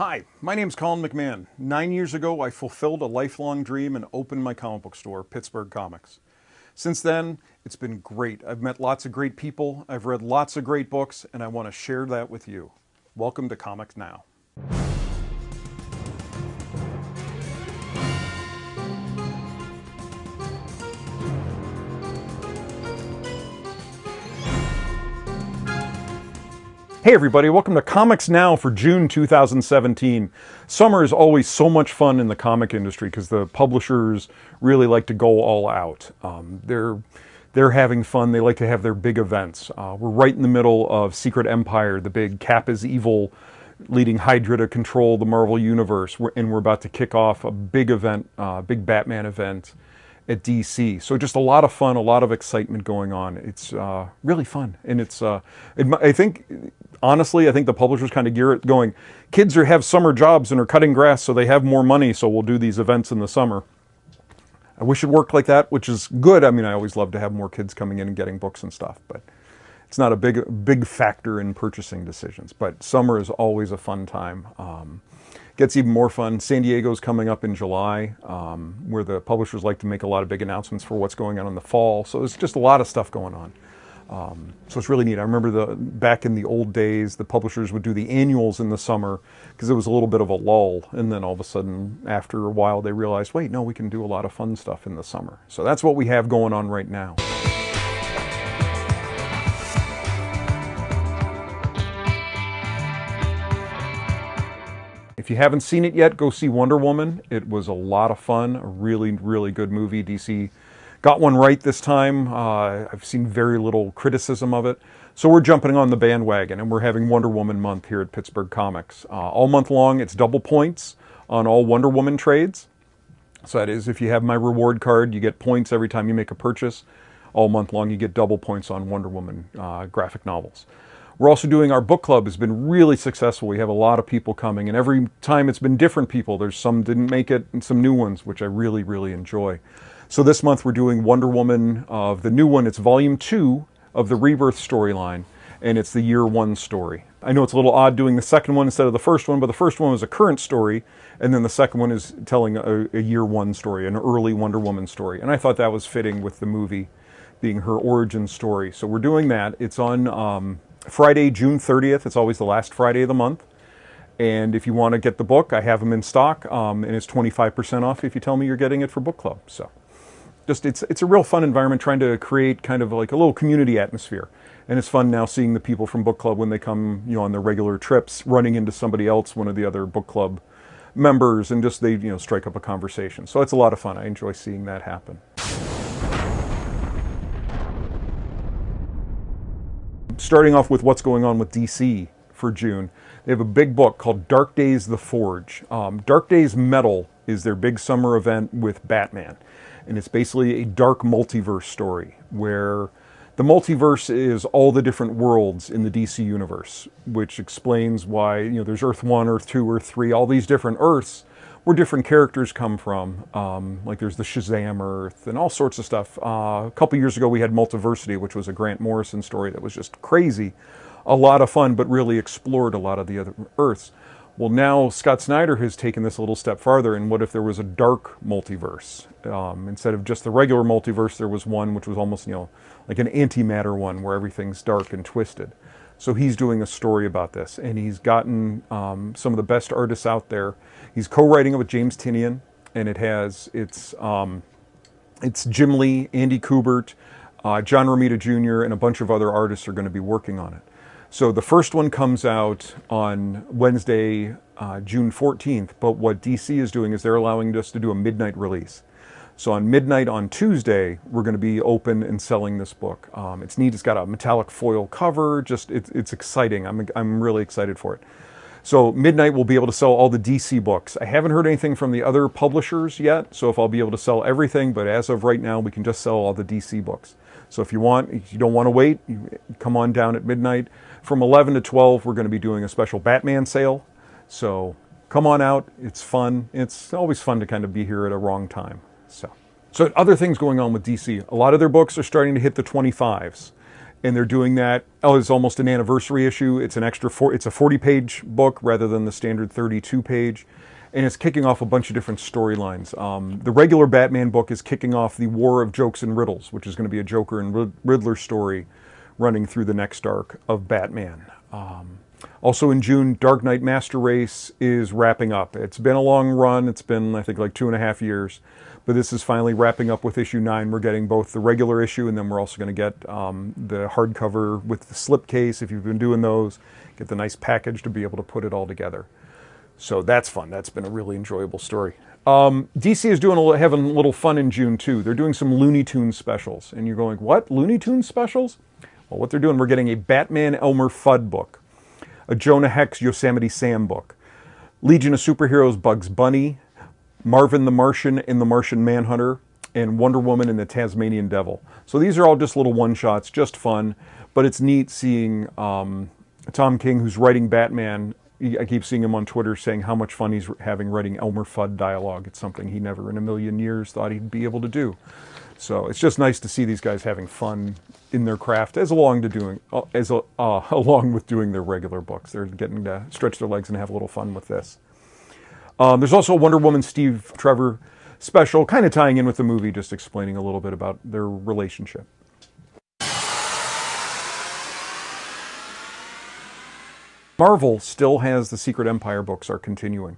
Hi, my name's Colin McMahon. 9 years ago, I fulfilled a lifelong dream and opened my comic book store, Pittsburgh Comics. Since then, it's been great. I've met lots of great people, I've read lots of great books, and I want to share that with you. Welcome to Comics Now. Hey everybody, welcome to Comics Now for June 2017. Summer is always so much fun in the comic industry because the publishers really like to go all out. They're having fun, they like to have their big events. We're right in the middle of Secret Empire, the big Cap is Evil, leading Hydra to control the Marvel Universe, and we're about to kick off a big event, big Batman event at DC. So just a lot of fun, a lot of excitement going on. It's really fun. And I think, honestly, I think the publishers kind of gear it going, kids have summer jobs and are cutting grass so they have more money, so we'll do these events in the summer. I wish it worked like that, which is good. I mean, I always love to have more kids coming in and getting books and stuff, but it's not a big factor in purchasing decisions. But summer is always a fun time. Gets even more fun. San Diego's coming up in July, where the publishers like to make a lot of big announcements for what's going on in the fall. So there's just a lot of stuff going on. So it's really neat. I remember back in the old days, the publishers would do the annuals in the summer because it was a little bit of a lull. And then all of a sudden, after a while, they realized, wait, no, we can do a lot of fun stuff in the summer. So that's what we have going on right now. If you haven't seen it yet, go see Wonder Woman. It was a lot of fun, a really, really good movie. DC got one right this time. I've seen very little criticism of it. So we're jumping on the bandwagon, and we're having Wonder Woman month here at Pittsburgh Comics. All month long, it's double points on all Wonder Woman trades. So that is, if you have my reward card, you get points every time you make a purchase. All month long, you get double points on Wonder Woman graphic novels. We're also doing our book club. Has been really successful. We have a lot of people coming, and every time it's been different people. There's some didn't make it and some new ones, which I really, really enjoy. So this month we're doing Wonder Woman, the new one. It's volume 2 of the Rebirth storyline, and it's the year 1 story. I know it's a little odd doing the second one instead of the first one, but the first one was a current story, and then the second one is telling a year 1 story, an early Wonder Woman story. And I thought that was fitting with the movie being her origin story. So we're doing that. It's on Friday, June 30th. It's always the last Friday of the month. And if you want to get the book, I have them in stock, and it's 25% off if you tell me you're getting it for book club. So just it's a real fun environment, trying to create kind of like a little community atmosphere. And it's fun now seeing the people from book club when they come, on their regular trips, running into somebody else, one of the other book club members, and just they strike up a conversation. So it's a lot of fun. I enjoy seeing that happen. Starting off with what's going on with DC for June, they have a big book called Dark Days: The Forge. Dark Days Metal is their big summer event with Batman, and it's basically a dark multiverse story where the multiverse is all the different worlds in the DC universe, which explains why there's Earth 1, Earth 2, Earth 3, all these different Earths where different characters come from. Like there's the Shazam Earth and all sorts of stuff. A couple years ago we had Multiversity, which was a Grant Morrison story that was just crazy. A lot of fun, but really explored a lot of the other Earths. Well, now Scott Snyder has taken this a little step farther, and what if there was a dark multiverse? Instead of just the regular multiverse, there was one which was almost, like an antimatter one where everything's dark and twisted. So he's doing a story about this, and he's gotten some of the best artists out there. He's co-writing it with James Tynion, and it's Jim Lee, Andy Kubert, John Romita Jr., and a bunch of other artists are going to be working on it. So the first one comes out on Wednesday, June 14th, but what DC is doing is they're allowing us to do a midnight release. So on midnight on Tuesday, we're going to be open and selling this book. It's neat. It's got a metallic foil cover. It's exciting. I'm really excited for it. So midnight we'll be able to sell all the DC books. I haven't heard anything from the other publishers yet, so if I'll be able to sell everything, but as of right now, we can just sell all the DC books. So if you don't want to wait, come on down at midnight. From 11 to 12, we're going to be doing a special Batman sale. So come on out. It's fun. It's always fun to kind of be here at a wrong time. So other things going on with DC. A lot of their books are starting to hit the 25s. and they're doing that. Oh, it's almost an anniversary issue. It's an extra it's a 40-page book rather than the standard 32-page, and it's kicking off a bunch of different storylines. The regular Batman book is kicking off the War of Jokes and Riddles, which is going to be a Joker and Riddler story running through the next arc of Batman. Also in June, Dark Knight Master Race is wrapping up. It's been a long run. It's been, I think, like 2.5 years. But this is finally wrapping up with issue 9. We're getting both the regular issue, and then we're also going to get the hardcover with the slipcase, if you've been doing those. Get the nice package to be able to put it all together. So that's fun. That's been a really enjoyable story. DC is having a little fun in June, too. They're doing some Looney Tunes specials. And you're going, what? Looney Tunes specials? Well, what they're doing, we're getting a Batman Elmer Fudd book, a Jonah Hex Yosemite Sam book, Legion of Superheroes Bugs Bunny, Marvin the Martian and the Martian Manhunter, and Wonder Woman and the Tasmanian Devil. So these are all just little one-shots, just fun, but it's neat seeing Tom King, who's writing Batman. I keep seeing him on Twitter saying how much fun he's having writing Elmer Fudd dialogue. It's something he never in a million years thought he'd be able to do. So it's just nice to see these guys having fun in their craft, along with doing their regular books. They're getting to stretch their legs and have a little fun with this. There's also a Wonder Woman Steve Trevor special, kind of tying in with the movie, just explaining a little bit about their relationship. Marvel still has the Secret Empire books are continuing.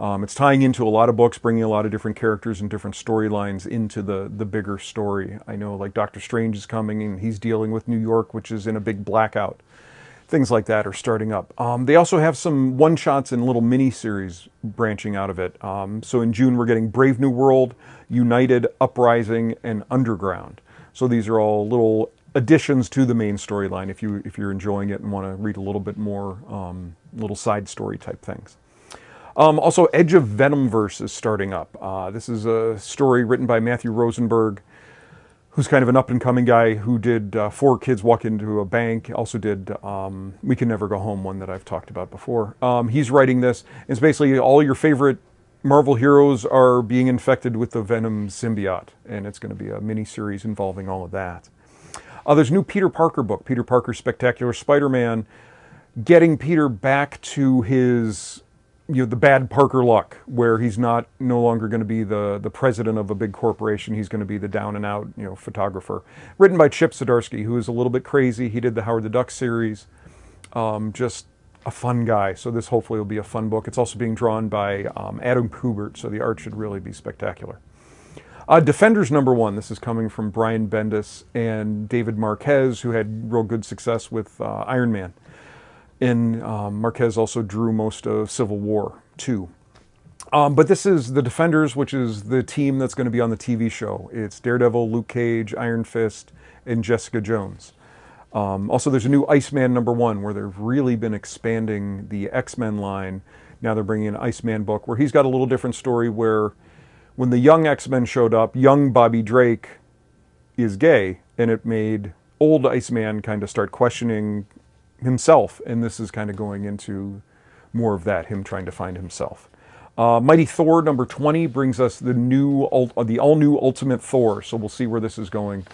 It's tying into a lot of books, bringing a lot of different characters and different storylines into the bigger story. I know, like, Doctor Strange is coming, and he's dealing with New York, which is in a big blackout. Things like that are starting up. They also have some one-shots and little mini-series branching out of it. So in June, we're getting Brave New World, United, Uprising, and Underground. So these are all little additions to the main storyline if you're enjoying it and want to read a little bit more little side story type things. Also, Edge of Venomverse is starting up. This is a story written by Matthew Rosenberg, who's kind of an up-and-coming guy who did 4 Kids Walk Into a Bank, also did We Can Never Go Home, one that I've talked about before. He's writing this. It's basically all your favorite Marvel heroes are being infected with the Venom symbiote, and it's going to be a mini-series involving all of that. There's a new Peter Parker book, Peter Parker Spectacular Spider-Man, getting Peter back to his, the bad Parker luck, where he's no longer going to be the president of a big corporation. He's going to be the down and out, photographer. Written by Chip Zdarsky, who is a little bit crazy. He did the Howard the Duck series. Just a fun guy. So this hopefully will be a fun book. It's also being drawn by Adam Kubert, so the art should really be spectacular. Defenders #1. This is coming from Brian Bendis and David Marquez, who had real good success with Iron Man. And Marquez also drew most of Civil War, too. But this is the Defenders, which is the team that's going to be on the TV show. It's Daredevil, Luke Cage, Iron Fist, and Jessica Jones. Also, there's a new Iceman #1, where they've really been expanding the X-Men line. Now they're bringing an Iceman book, where he's got a little different story, where when the young X-Men showed up, young Bobby Drake is gay, and it made old Iceman kind of start questioning himself, and this is kind of going into more of that, him trying to find himself. Mighty Thor #20 brings us the all-new Ultimate Thor, so we'll see where this is going.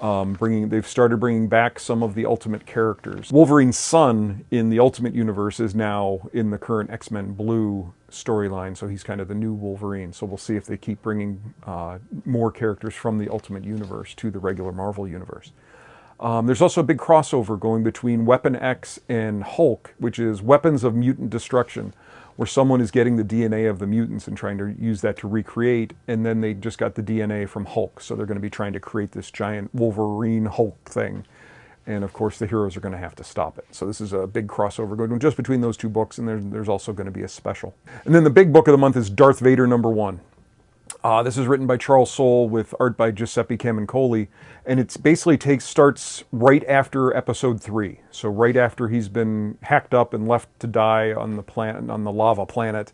They've started bringing back some of the Ultimate characters. Wolverine's son in the Ultimate Universe is now in the current X-Men Blue storyline, so he's kind of the new Wolverine. So we'll see if they keep bringing more characters from the Ultimate Universe to the regular Marvel Universe. There's also a big crossover going between Weapon X and Hulk, which is Weapons of Mutant Destruction, where someone is getting the DNA of the mutants and trying to use that to recreate, and then they just got the DNA from Hulk, so they're going to be trying to create this giant Wolverine Hulk thing. And of course the heroes are going to have to stop it. So this is a big crossover going just between those two books, and there's also going to be a special. And then the big book of the month is Darth Vader #1. This is written by Charles Soule with art by Giuseppe Camuncoli, and it basically starts right after episode 3. So right after he's been hacked up and left to die on the planet, on the lava planet,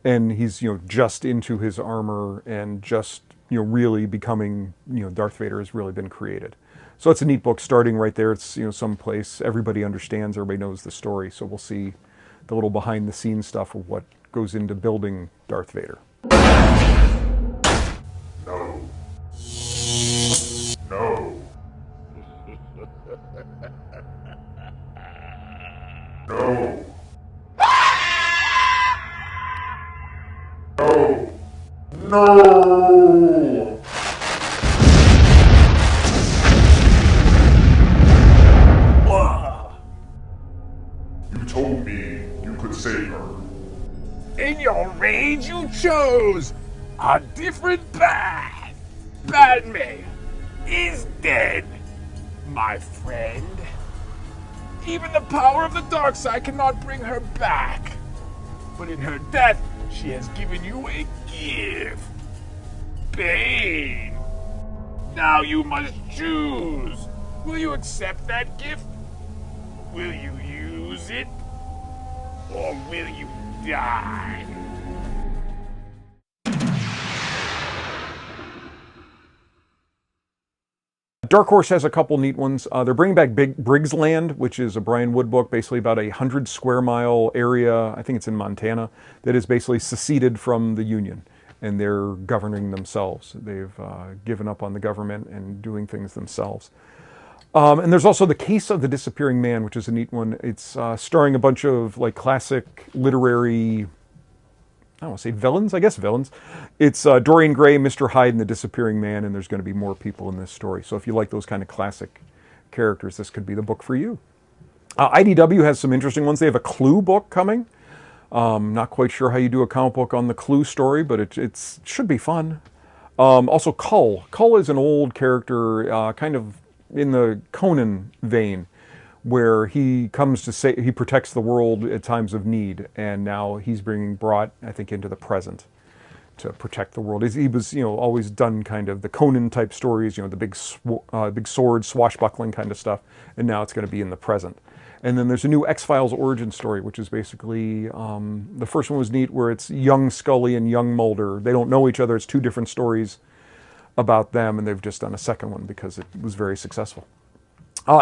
and he's just into his armor and just really becoming Darth Vader has really been created. So it's a neat book starting right there. It's someplace everybody understands, everybody knows the story. So we'll see the little behind the scenes stuff of what goes into building Darth Vader. No. No. No! No! You told me you could save her. In your rage, you chose a different path. Batman is dead, my friend. Even the power of the dark side cannot bring her back. But in her death, she has given you a gift. Bane. Now you must choose. Will you accept that gift? Will you use it? Or will you die? Dark Horse has a couple neat ones. They're bringing back Briggs Land, which is a Brian Wood book, basically about 100 square mile area, I think it's in Montana, that is basically seceded from the Union, and they're governing themselves. They've given up on the government and doing things themselves. And there's also The Case of the Disappearing Man, which is a neat one. It's starring a bunch of like classic literary, I don't want to say villains, I guess villains. It's Dorian Gray, Mr. Hyde, and the Disappearing Man, and there's going to be more people in this story. So if you like those kind of classic characters, this could be the book for you. IDW has some interesting ones. They have a Clue book coming. Not quite sure how you do a comic book on the Clue story, but it should be fun. Also Kull. Kull is an old character, kind of in the Conan vein, where he comes to say he protects the world at times of need, and now he's being brought, I think, into the present to protect the world. He was, always done kind of the Conan type stories, the big sword, swashbuckling kind of stuff, and now it's going to be in the present. And then there's a new X-Files origin story, which is basically the first one was neat, where it's young Scully and young Mulder. They don't know each other. It's two different stories about them, and they've just done a second one because it was very successful.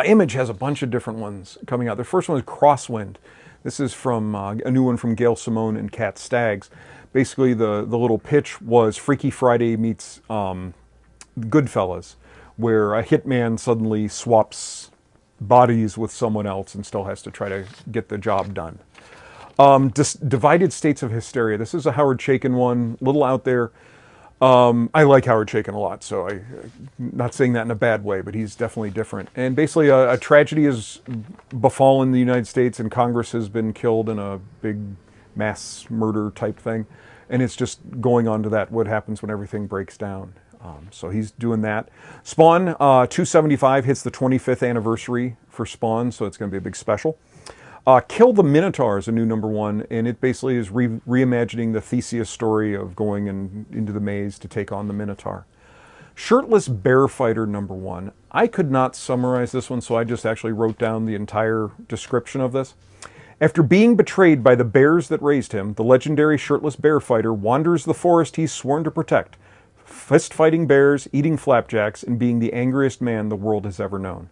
Image has a bunch of different ones coming out. The first one is Crosswind. This is from a new one from Gail Simone and Kat Staggs. Basically, the little pitch was Freaky Friday meets Goodfellas, where a hitman suddenly swaps bodies with someone else and still has to try to get the job done. Divided States of Hysteria. This is a Howard Chaykin one, a little out there. I like Howard Chaykin a lot, so I'm not saying that in a bad way, but he's definitely different. And basically a tragedy has befallen the United States, and Congress has been killed in a big mass murder type thing. And it's just going on to that, what happens when everything breaks down. So he's doing that. Spawn 275 hits the 25th anniversary for Spawn, so it's going to be a big special. Kill the Minotaur is a new #1, and it basically is reimagining the Theseus story of going into the maze to take on the Minotaur. Shirtless Bear Fighter #1. I could not summarize this one, so I just actually wrote down the entire description of this. After being betrayed by the bears that raised him, the legendary shirtless bear fighter wanders the forest he's sworn to protect, fist-fighting bears, eating flapjacks, and being the angriest man the world has ever known.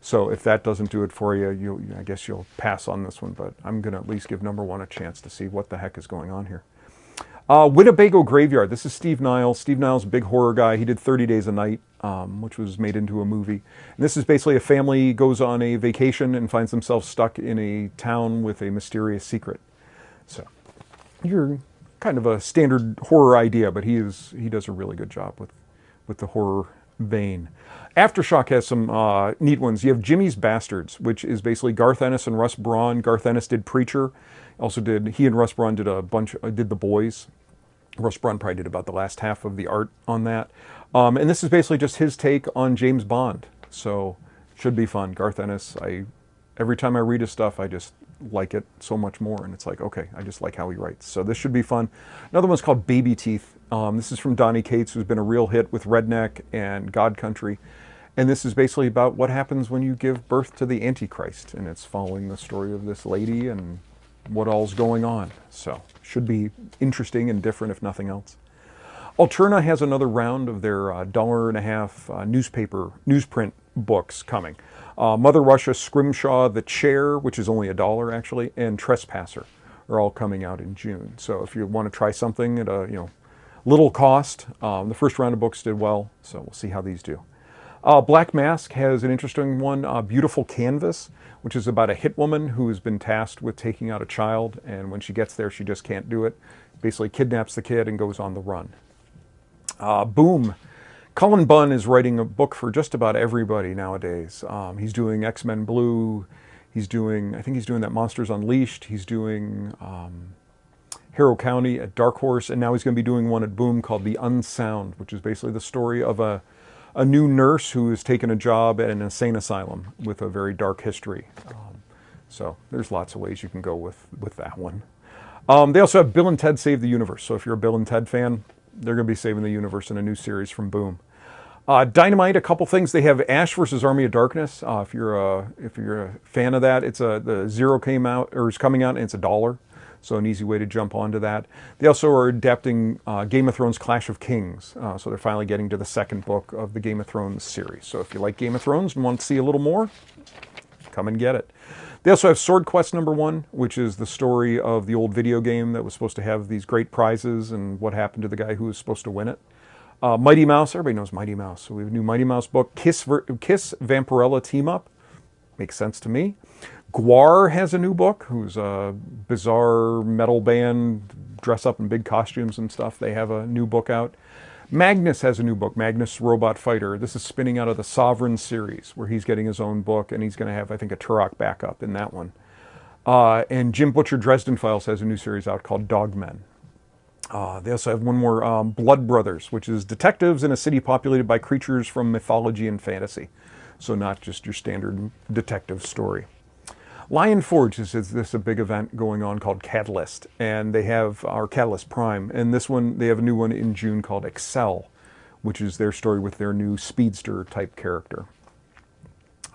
So if that doesn't do it for you, I guess you'll pass on this one, but I'm going to at least give #1 a chance to see what the heck is going on here. Winnebago Graveyard. This is Steve Niles. Steve Niles, a big horror guy. He did 30 Days a Night, which was made into a movie. And this is basically a family goes on a vacation and finds themselves stuck in a town with a mysterious secret. So you're kind of a standard horror idea, but he does a really good job with the horror vein. Aftershock has some neat ones. You have Jimmy's Bastards, which is basically Garth Ennis and Russ Braun. Garth Ennis did Preacher. He and Russ Braun did did The Boys. Russ Braun probably did about the last half of the art on that. And this is basically just his take on James Bond. So should be fun. Garth Ennis, every time I read his stuff, I just like it so much more. And it's like, okay, I just like how he writes. So this should be fun. Another one's called Baby Teeth. This is from Donny Cates, who's been a real hit with Redneck and God Country. And this is basically about what happens when you give birth to the Antichrist. And it's following the story of this lady and what all's going on. So should be interesting and different, if nothing else. Alterna has another round of their $1.50 newsprint books coming. Mother Russia, Scrimshaw, The Chair, which is only $1 actually, and Trespasser are all coming out in June. So if you want to try something at a little cost, the first round of books did well, so we'll see how these do. Black Mask has an interesting one, Beautiful Canvas, which is about a hit woman who has been tasked with taking out a child, and when she gets there, she just can't do it. Basically kidnaps the kid and goes on the run. Boom. Cullen Bunn is writing a book for just about everybody nowadays. He's doing X-Men Blue. I think he's doing that Monsters Unleashed. He's doing Harrow County at Dark Horse, and now he's going to be doing one at Boom called The Unsound, which is basically the story of a new nurse who has taken a job at an insane asylum with a very dark history. So there's lots of ways you can go with that one. They also have Bill and Ted Save the Universe. So if you're a Bill and Ted fan, they're going to be saving the universe in a new series from Boom. Dynamite, a couple things. They have Ash versus Army of Darkness. If you're a fan of that, the Zero came out or is coming out, and it's $1. So an easy way to jump onto that. They also are adapting Game of Thrones Clash of Kings. So they're finally getting to the second book of the Game of Thrones series. So if you like Game of Thrones and want to see a little more, come and get it. They also have Sword Quest #1, which is the story of the old video game that was supposed to have these great prizes and what happened to the guy who was supposed to win it. Mighty Mouse, everybody knows Mighty Mouse. So we have a new Mighty Mouse book. Kiss Vampirella Team Up. Makes sense to me. Gwar has a new book, who's a bizarre metal band, dress up in big costumes and stuff. They have a new book out. Magnus has a new book, Magnus Robot Fighter. This is spinning out of the Sovereign series, where he's getting his own book, and he's going to have, I think, a Turok backup in that one. And Jim Butcher Dresden Files has a new series out called Dogmen. They also have one more, Blood Brothers, which is detectives in a city populated by creatures from mythology and fantasy. So not just your standard detective story. Lion Forge is this a big event going on called Catalyst, and they have our Catalyst Prime, and this one, they have a new one in June called Excel, which is their story with their new speedster type character.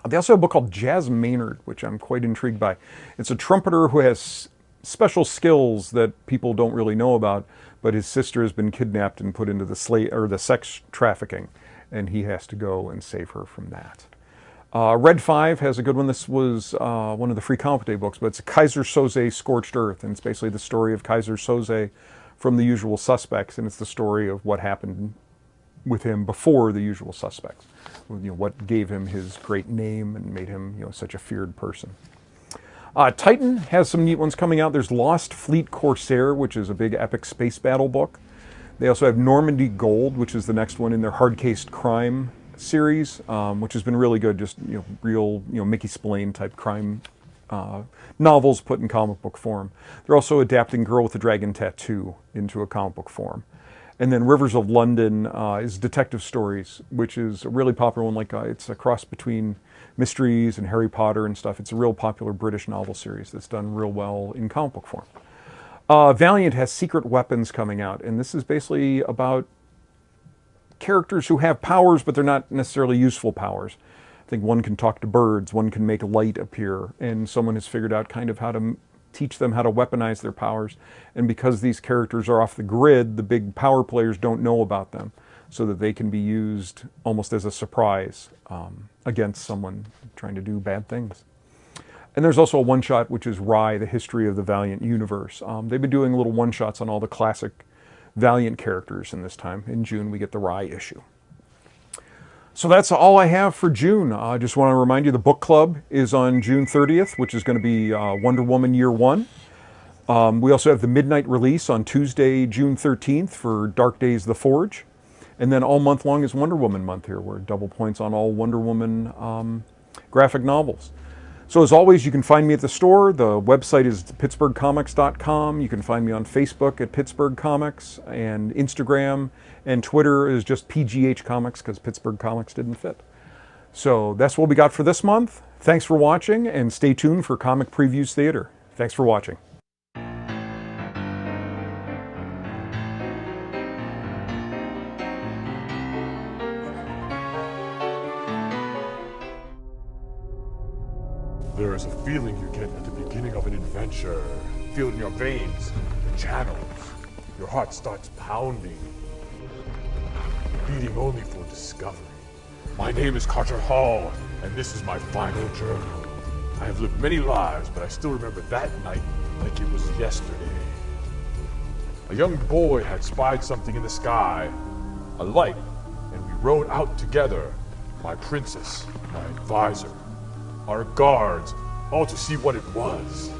They also have a book called Jazz Maynard, which I'm quite intrigued by. It's a trumpeter who has special skills that people don't really know about, but his sister has been kidnapped and put into the sex trafficking, and he has to go and save her from that. Red 5 has a good one. This was one of the Free Comic Day books, but it's Kaiser Soze Scorched Earth, and it's basically the story of Kaiser Soze from The Usual Suspects, and it's the story of what happened with him before The Usual Suspects. What gave him his great name and made him such a feared person. Titan has some neat ones coming out. There's Lost Fleet Corsair, which is a big epic space battle book. They also have Normandy Gold, which is the next one in their hard-cased crime series, which has been really good. Just real Mickey Spillane type crime novels put in comic book form. They're also adapting Girl with the Dragon Tattoo into a comic book form. And then Rivers of London is detective stories, which is a really popular one. It's a cross between mysteries and Harry Potter and stuff. It's a real popular British novel series that's done real well in comic book form. Valiant has Secret Weapons coming out, and this is basically about characters who have powers, but they're not necessarily useful powers. I think one can talk to birds, one can make light appear, and someone has figured out kind of how to teach them how to weaponize their powers. And because these characters are off the grid, the big power players don't know about them, so that they can be used almost as a surprise against someone trying to do bad things. And there's also a one-shot, which is Rye, the History of the Valiant Universe. They've been doing little one-shots on all the classic Valiant characters, and this time in June we get the Rye issue. So that's all I have for June. I just want to remind you the book club is on June 30th, which is going to be Wonder Woman Year 1. We also have the midnight release on Tuesday, June 13th for Dark Days The Forge. And then all month long is Wonder Woman month here. We're double points on all Wonder Woman graphic novels. So as always, you can find me at the store. The website is pittsburghcomics.com. You can find me on Facebook at Pittsburgh Comics, and Instagram and Twitter is just PGH Comics because Pittsburgh Comics didn't fit. So that's what we got for this month. Thanks for watching, and stay tuned for Comic Previews Theater. Thanks for watching. There is a feeling you get at the beginning of an adventure. Feel it in your veins, your channels. Your heart starts pounding, beating only for discovery. My name is Carter Hall, and this is my final journal. I have lived many lives, but I still remember that night like it was yesterday. A young boy had spied something in the sky, a light, and we rode out together my princess, my advisor, our guards, all to see what it was.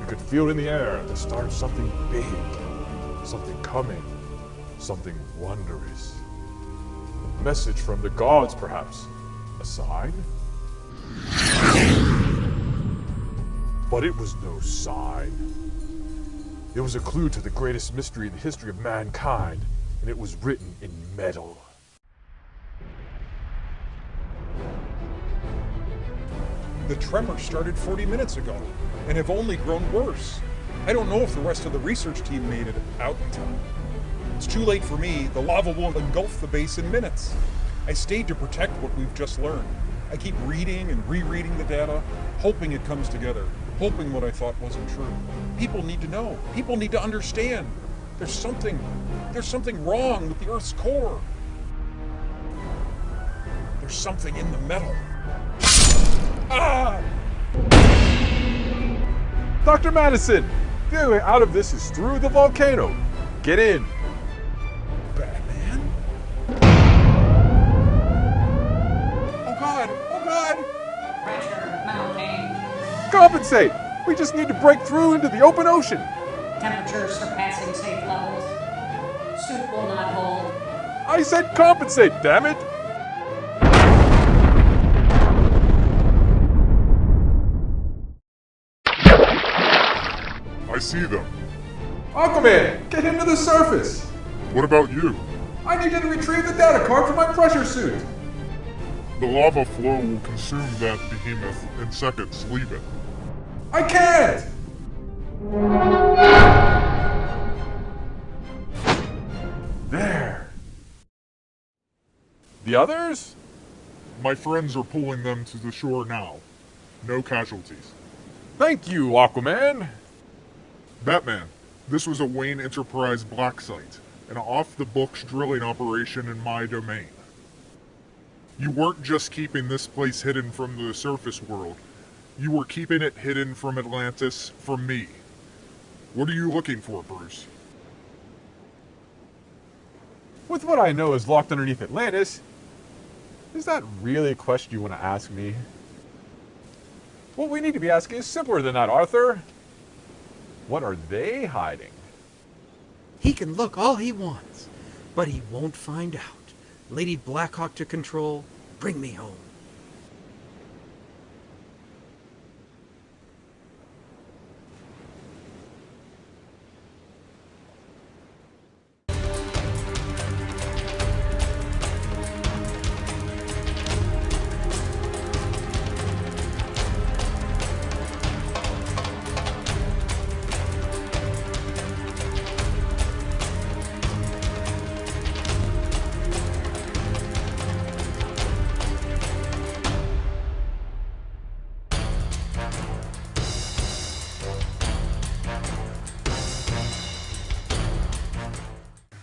You could feel it in the air, the start of something big, something coming, something wondrous. A message from the gods, perhaps. A sign? But it was no sign. It was a clue to the greatest mystery in the history of mankind, and it was written in metal. The tremors started 40 minutes ago and have only grown worse. I don't know if the rest of the research team made it out in time. It's too late for me. The lava will engulf the base in minutes. I stayed to protect what we've just learned. I keep reading and rereading the data, hoping it comes together, hoping what I thought wasn't true. People need to know. People need to understand. There's something wrong with the Earth's core. There's something in the metal. Ah! Dr. Madison, the only way out of this is through the volcano. Get in. Batman? Oh God! Oh God! Pressure mounting. Compensate! We just need to break through into the open ocean. Temperature surpassing safe levels. Suit will not hold. I said compensate, damn it! I see them. Aquaman, get him to the surface! What about you? I need you to retrieve the data card from my pressure suit! The lava flow will consume that behemoth in seconds. Leave it. I can't! There. The others? My friends are pulling them to the shore now. No casualties. Thank you, Aquaman. Batman, this was a Wayne Enterprise black site, an off-the-books drilling operation in my domain. You weren't just keeping this place hidden from the surface world. You were keeping it hidden from Atlantis, from me. What are you looking for, Bruce? With what I know is locked underneath Atlantis, is that really a question you want to ask me? What we need to be asking is simpler than that, Arthur. What are they hiding? He can look all he wants, but he won't find out. Lady Blackhawk to control, bring me home.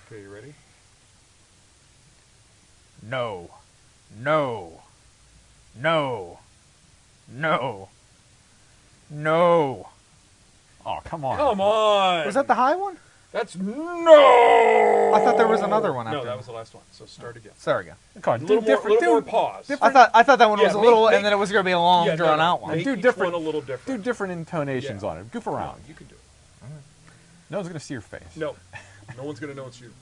Okay, you ready? No. No. No. No. No. Oh, come on. Come on! Was that the high one? That's no! I thought there was another one after. No, that was the last one. So start again. Sorry again. Come on, A do little different. more pause. I thought that one was a Yeah, little, make- and then it was going to be a long, Yeah, drawn out one. Make Do each different- one a little Do different. different intonations Yeah. on it. Goof around. You can do it. No one's gonna see your face. No. No one's going to know it's you.